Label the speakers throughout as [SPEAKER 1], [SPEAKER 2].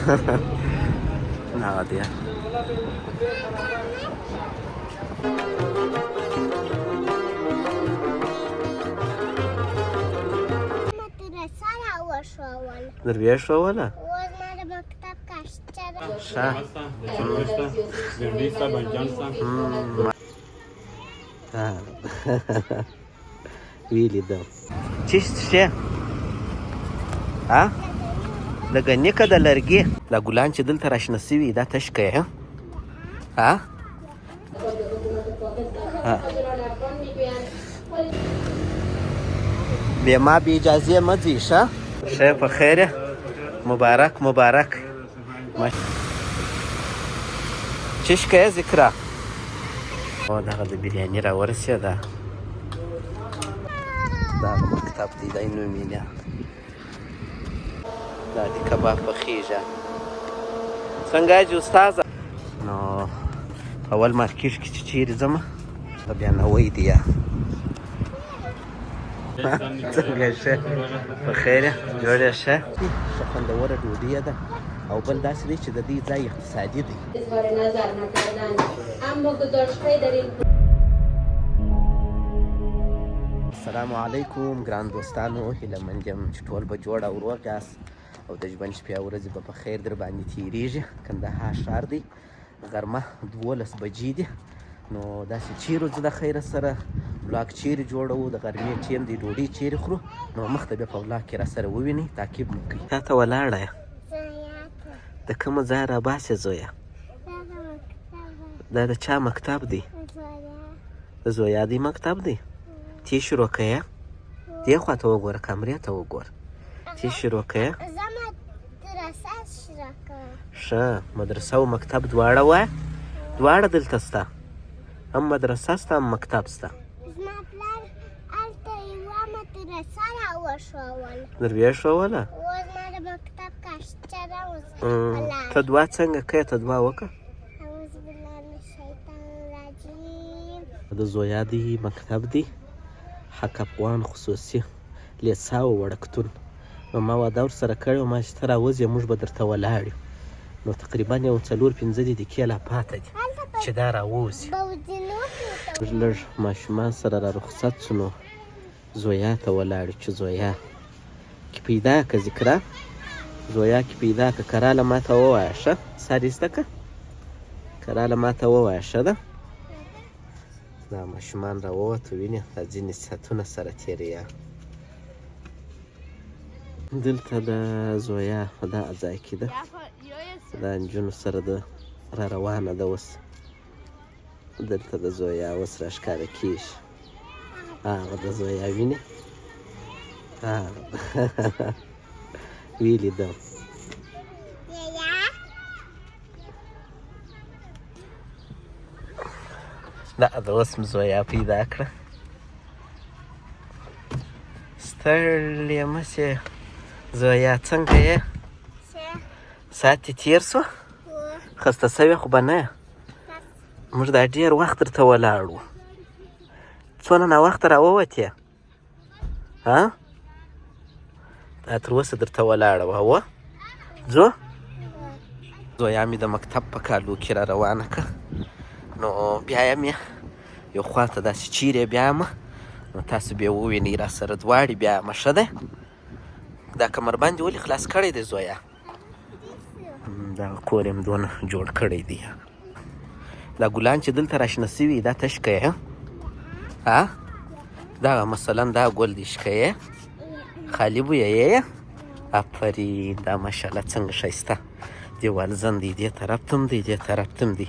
[SPEAKER 1] هغه دی درویش راوله ښه ویلیدم چی څښې لږه نیکه د لرګي دا ګلان چې دلته راشنه سوي دا تش که یې بې ما بې اجازې مه ځې ښه ښه په خیر یې مبارک مبارک چش که یې ذکره دغه د بریاني را ورسېده دا مکتب دی دی نومینه دا دی کباب پخیږه څنګه یې استاذه نو اول مارکیټ کې چې چیرې ځمه بیا نوی دی څنګه ښه په خیر یې جوړ یې ښه ښه خوندوره ډوډۍ ده او بل داسې دی چې د دې ځای اقتصادي دی السلام علیکم ګران دوستانو هیله مند یم چې ټول به جوړ او روغ یاست او د ژوند شپې او ورځې به په خیر در باندې تېرېږي کندهار ښار دی غرمه 12 بجې دي نو داسې چیرې ځو د خیره سره بلاګ چیرې جوړوو د غرمې ټیم دی ډوډۍ چیرې خورو نو مخته بیا په بلاګ کې را سره ووینئ تعقیب مو کوي تا ته ولاړه یې د کومه ځای راباسې زویه دا د چا مکتب دی د زویا دی مکتب دی تی شروع که یې دې خوا ته وګوره کمرې ته وګوره تی شروع که یې ښه مدرسه او مکتب دواړه وایه دواړه دلته سته هم مدرسه سته هم مکتب سته درویش راوله ته دوا څنګه که ته دوا وکړه د زویا دی مکتب دی حق افغان خصوصي لیسا و وړکتون نو ما واده ورسره کړې وه ما چې ته راوځې موږ به درته ولاړ یو نو تقریبا یو 4-5 دقیقې لا پاته دي چې دا راوځي موږ لږ ماشومان سره را رخصت شو نو زویا ته ولاړو چې زویا کې پیدا که ذکره زویا کې پیدا که کراله ما ته ووایه ښه سر یې زده که کراله ما ته ووایه ښه ده دا ماشومان را ووتو وینې دا ځینې ساعتونه سره تېریا دلته د زویا په دغه ځای کې ده دا نجونو سره ده را روانه ده اوس دلته د زویا اوس را ښکاره کېږي هغه د زویا وینې ویلیدم دا د اوس م زویا پیدا کړه ستړې مه شې زویا څنګه یې ساعت دې تېر سو خسته سوې خو به نه یې موږ دا ډېر وخت درته ولاړ وو څونه ناوخته را ووتې دا تر اوسه درته ولاړه وه هو ځو زویا مې د مکتب په کالو کې را روانه کړه نو بیایم یې یو خوا ته داسې چیرې بیایمه نو تاسو بیا ووینئ را سره دواړې بیایمه ښه دی دا کمربند دې ولې خلاص کړی دی زویا دغه کور یم دونه جوړ کړی دی دا ګلان چې دلته راشنه سوي دا تش که یې دغه مثلا دا ګل دی شکه یې خالي بویه یې آفرین دا ماشاءالله څنګه ښایسته دیوال زن دی دې طرف ته هم دی دې طرف ته هم دی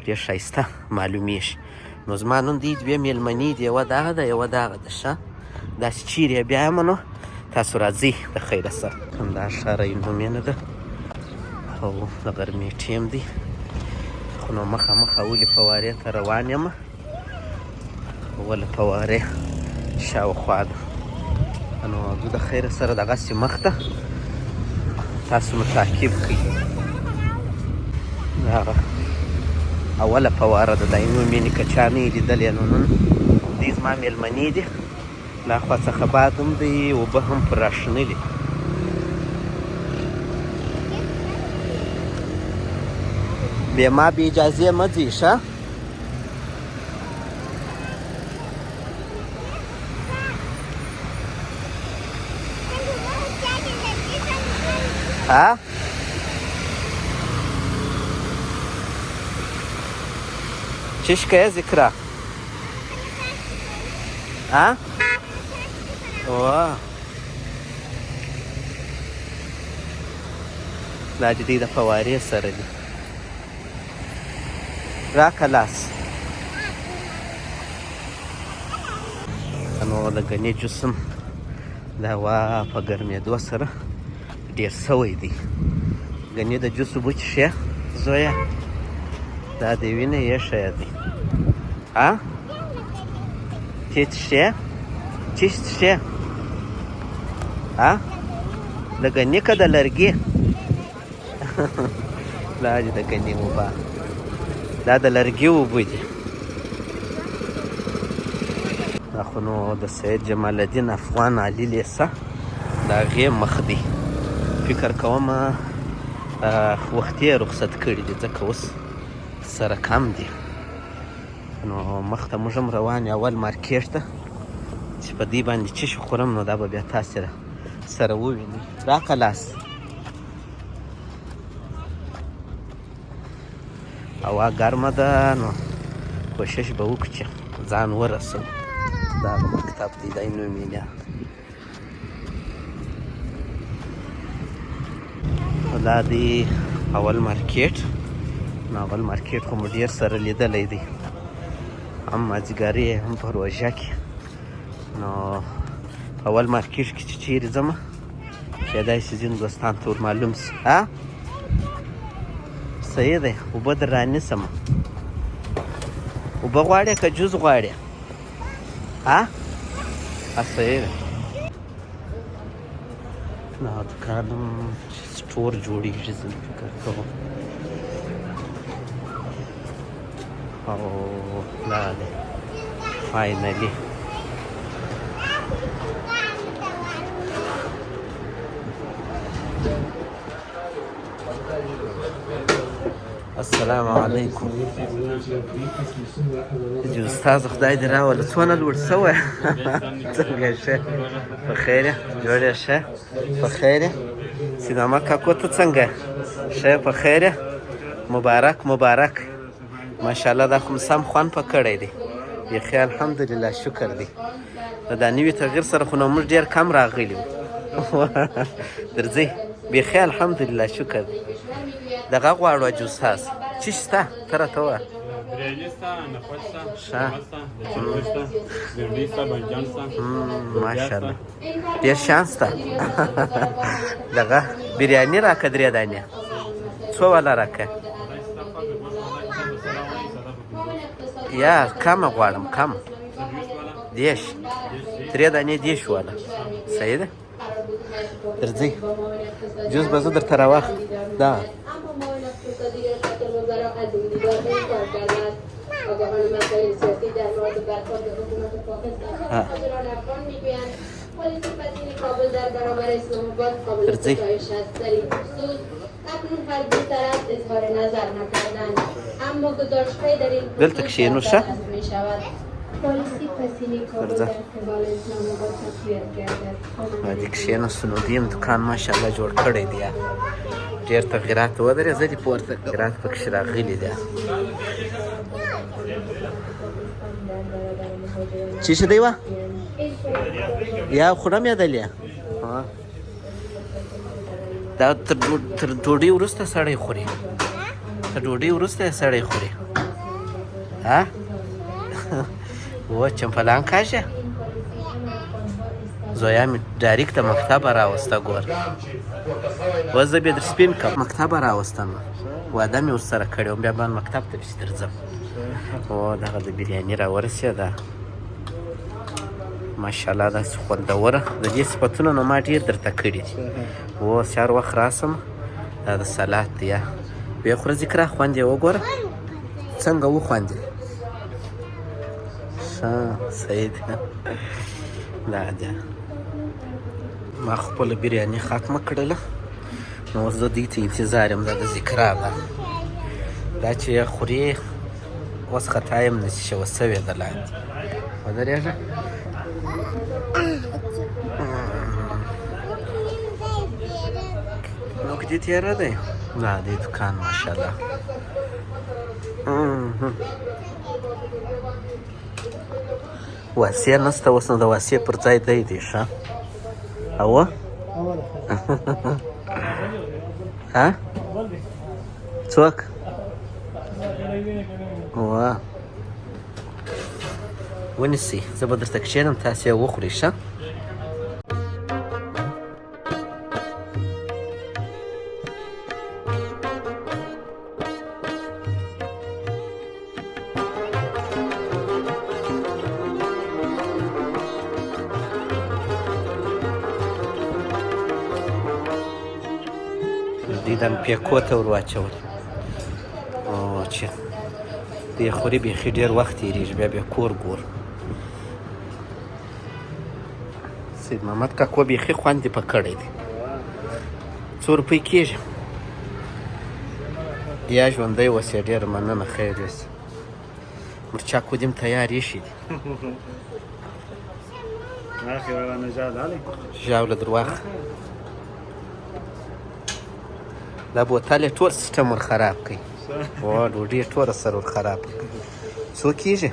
[SPEAKER 1] ډېر ښایسته معلومیږي نو زما نن دوی دوې مېلمنې دي یوه دغه ده یوه دغه ده ښه داسې چیرې بیایمه نو تاسو راځئ د خیره سره کندهار ښار نومینه ده او د غرمې ټیم دی خو نو مخامخ اولې فوارې ته روان یم اوله فوارې شاوخوا ده نو زه د خیره سره دغسې مخ ته تاسو مو تعقیب کړئ هغه اوله فواره ده دا نومینې که چا نه یې لیدلې نو نن دوی زما مېلمنې دي لا خوا څخه باد هم دی اوبه هم پر راشنلي بې ما بې اجازې مه ځې ښه. ها چش که ذکره ها واه دا د دې د فوارې سره دي. راکه لاس. نو د ګنې جوس هم د هوا په ګرمېدو سره ډېر سوی دی. ګنې د جوس اوبه څښې زویه؟ دا د وینې یې ښه دی. ها تی څښې؟ چی څښې؟ ها د ګنې که د لرګي؟ دا دې د ګنې اوبه، دا د لرګي اوبه دي. دا خو نو د سید جمال الدین افغان علي لیسه د هغې مخ دی. فکر کوم وختي یې رخصت کړي دي ځکه اوس سره کم دي. نو مخ ته موږ هم روان یو اول مارکېټ ته چې په دې باندې څه شي خورم نو دا به بیا تاسې سره ووینئ. راکه لاس. هوا ګرمه ده نو کوشش به وکړو چې ځان ورسوو. دا مکتب دی دی نومینیا. دا دی اول مارکېټ. نو اول مارکېټ خو مو ډېر سره لیدلی دی، هم مازدیګري هم په روژه کې. نو اول مارکېټ کې چې چیرې ځمه کیدای شي ځینو دوستانو ته ور معلوم شي. ها صحیح دی. اوبه در رانیسمه. اوبه غواړې که جوز غواړې؟ ها صحیح دی. دا دوکان هم سټور جوړېږي زه فکر کوم. او دا دی فاینلي. السلام علیکم. جی استاد خدای دې راوله. څونه لوړ سوی؟ څنګه ښه؟ په خیر یې؟ جوړ یې ښه؟ په خیر یې؟ سینما کاکو ته څنګه؟ ښه په خیر یې؟ مبارک مبارک. ماشاءالله دا خو سم خوند په کړی دی. بیخي الحمدلله شکر دی. دا نوي تغییر سره خو نو موږ ډېر کم راغلي وو. درځئ بیخي الحمدلله شکر دی. دغه غواړو جوس هاس چی شته؟ ته راته ووایه.
[SPEAKER 2] بریاني شته، نخود شته،
[SPEAKER 1] ښه
[SPEAKER 2] شته، چرګ شته، ګردې شته، بنجان شته.
[SPEAKER 1] ماشاءالله ډېر شان شته. دغه بریاني راکړه 3 دانې. څو والا راکړه؟ یا کمه غواړم کم. 10 3 دانې 10 والا. صحیح ده. درځئ جوس به زه درته راواخلم. دا درځئ دلته کښېنو ښه. درځه دې کښېناستو. نو دې هم دوکان ماشاءالله جوړ کړی دی. ډېر تغیرات ودرې زه دې پورته تغیرات پکښې راغلي دي. چی شه دی وه؟ یا خورم یا دلیا؟ دا تر ډوډۍ وروسته سړی خوري. تر ډوډۍ وروسته یې سړی خوري. ها و چمپلان کاشه زویا مې ډایرکټ د مکتبه راوسته. ګور اوس زه بیا در سپین کړم. مکتبه راوستم، واده مې ورسره کړی وم، بیا به مکتب ته پسې درځم. او دغه د بریاني راورسېده. ماشاءالله داسې خوندوره. د دې صفتونه نو ما ډېر درته کړي دي. اوس هر وخت راسم دا د سلات دی. ویې خوره ذکره خوند یې وګوره څنګه وخوندې. ښه صحیح ده. دا ده ما خپله بریاني ختمه کړله. نو اوس زه دې ته انتظار یم. دا د ذکرا ده. دا چې خوري اوس خطا یم نسي شوه سوې ده لاندې ودرېږه نږدې تېره دی نه دې دوکان ماشاءالله واسې نسته اوس نو د واسې پر ځای دی دی ښه اوه ها څوک واه ونیسئ زه به درته کښېنم تاسې یې وخورئ ښه دیدم پیکو ته ور واچول او چې دې خوري بیخي ډېر وخت تېرېږي بیا بیا کور ګور سید محمد کاکو بیخي خوند یې په کړی دی 2 روپۍ کېږي یا ژوندی اوسې ډېره مننه خیر یوسې مرچاک ودیم تیار ایښي دي ژاوله در واخله دا بوتل یې ټول سیسټم ور خراب کړي او ډوډۍ یې ټوله سر ور خراب کړي څو کېږي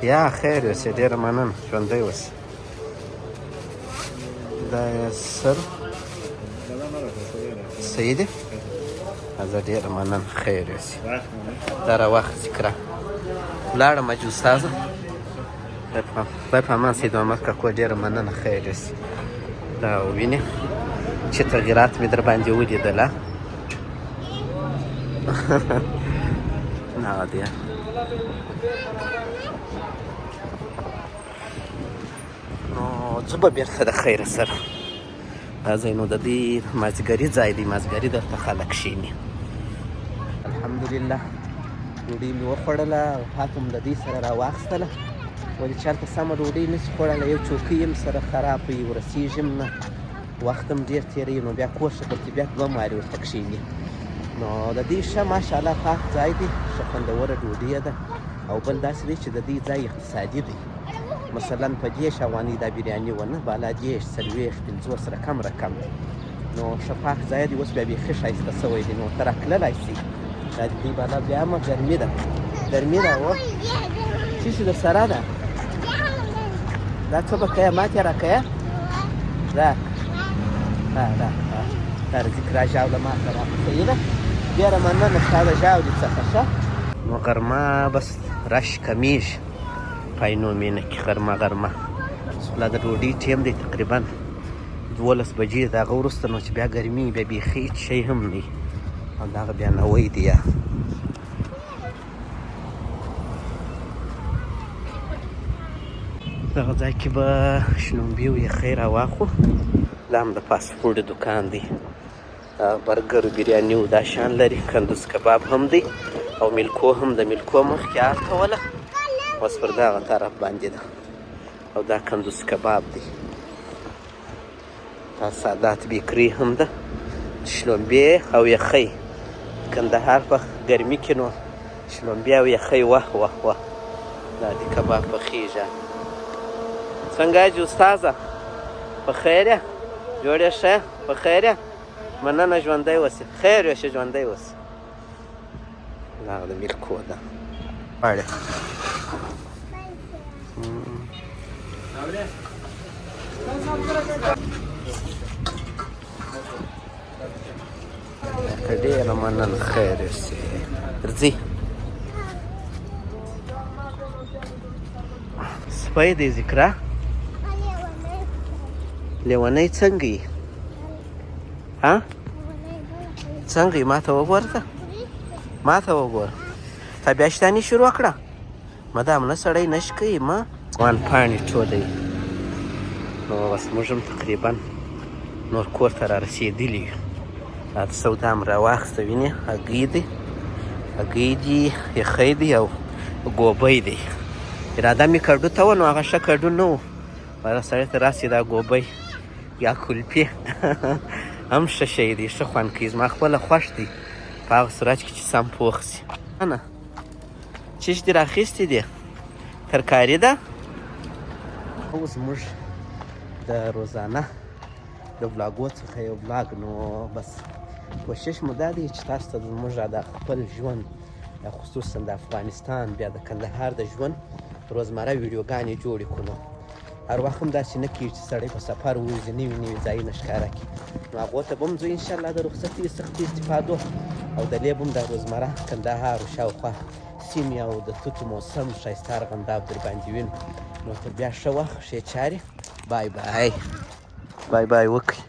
[SPEAKER 1] یا خیر اوسې ډېره مننه ژوندی اوسې دا یې سر صحیح دی زه ډېره مننه خیر اوسې دا راواخلې کره ولاړم حاجي استاذه خدای په امان سید محمد کاکو ډېره مننه خیر اوسې دا ووینې چې تغییرات مې در باندې ولیدله نه دی نو زه به بېرته د خیره سره دا ځای نو د دې مازدیګري ځای دی مازدیګري دلته خلک کښېني الحمدلله ډوډۍ مې وخوړله او پاته مو د دې سره راواخیستله ولې چېرته سمه ډوډۍ نشي خوړلی یو چوکۍ یم سره خراب وي ورسېږم نه وخت هم ډېر تېروي نو بیا کوښښ وکړه چې بیا 2 مارې ورته کښېني نو د دې ښه ماشاءالله پاک ځای دی ښه خوندوره ډوډۍ ده او بل داسې دی چې د دې ځای اقتصادي دی مثلا په 10 افغانۍ دا بریاني ونه بالا 10 40 50 رقم نو ښه پاک ځای دی اوس بیا بیخي ښایسته شوی دی نو ته راتللی شي دا د دې بالا بیا هم ګرمي ده و څه شي در سره ده دا څه به کوې ماتې راکوې راک دا ذکر ژاوله ماته راکړه صحیح ده ډېره مننه ستا د ژاولې څخه ښه نو غرمه بس رش کمیږي پاینومینه کې غرمه لا د ډوډۍ ټیم دی تقریبا 12 بجې د هغه وروسته نو چې بیا ګرمي بیا بیخي هېڅ شی هم نه وي او دغه بیا نوی دی یا دغه ځای کې به شلومبې او یخۍ راواخلو دا هم د فاسټ فوډ دوکان دی برګر بریاني او دا شان لري کندوز کباب هم دی او میلکو هم د میلکو مخکې اړوله اوس پر دغه طرف باندې ده او دا کندوز کباب دی دا سادات بیکري هم ده شلومبې او یخۍ کندهار په ګرمي کې نو شلومبې او یخۍ واه دا د کباب پخېږي څنګه حاجي استاذه په خیر یې جوړ یې ښه په خیر یې مننه ژوندی اوسې خیر یې ښه ژوندی اوسې دغه د میلکو ده غواړې ډېره مننه خیر یې اوسې درځئ سپی دی ذکره لیونی څنګه یې ها څنګه یې ما ته وګوره ته ما ته وګوره تا بیا شتاني شروع کړه مدام نه سړی نشي کوي ما وان پاڼې ټولوي نو بس موږ هم تقریبا نور کور ته را رسېدلي یو دا د سودا م راواخیسته وینې هګۍ دي یخۍ دی او ګوبی دی اراده مې کډو ته وه نو هغه ښه کډو نه و هغه سړی ته راسي دا ګوبی یا کلفي هم ښه شی دی ښه خوند کوي زما خپله خوښ دی په هغه صورت کې چې سم پوخ شي. نه چیش دې راخیستې دي؟ ترکاري ده. اوس موږ د روزانه د ولاګو څخه یو ولاګ، نو بس کوشش مو دا دی چې تاسو ته زموږ د خپل ژوند خصوصا د افغانستان بیا د کندهار د ژوند روزمره ویډیوګانې جوړې کړو. هر وخت هم داسې نه کېږي چې سړی په سفر ووځي نوي نوي ځایونه ښکاره کړي، نو هغو ته به هم ځو انشاءالله د رخصتي سختي استفادو، او د لیب هم د روزمره کندهار او شاوخوا سیمې او د توتو موسم ښایسته ارغنداب در باندې وینو. نو تر بیا ښه وخت، ښې چارې. بای بای. بای بای وکړئ.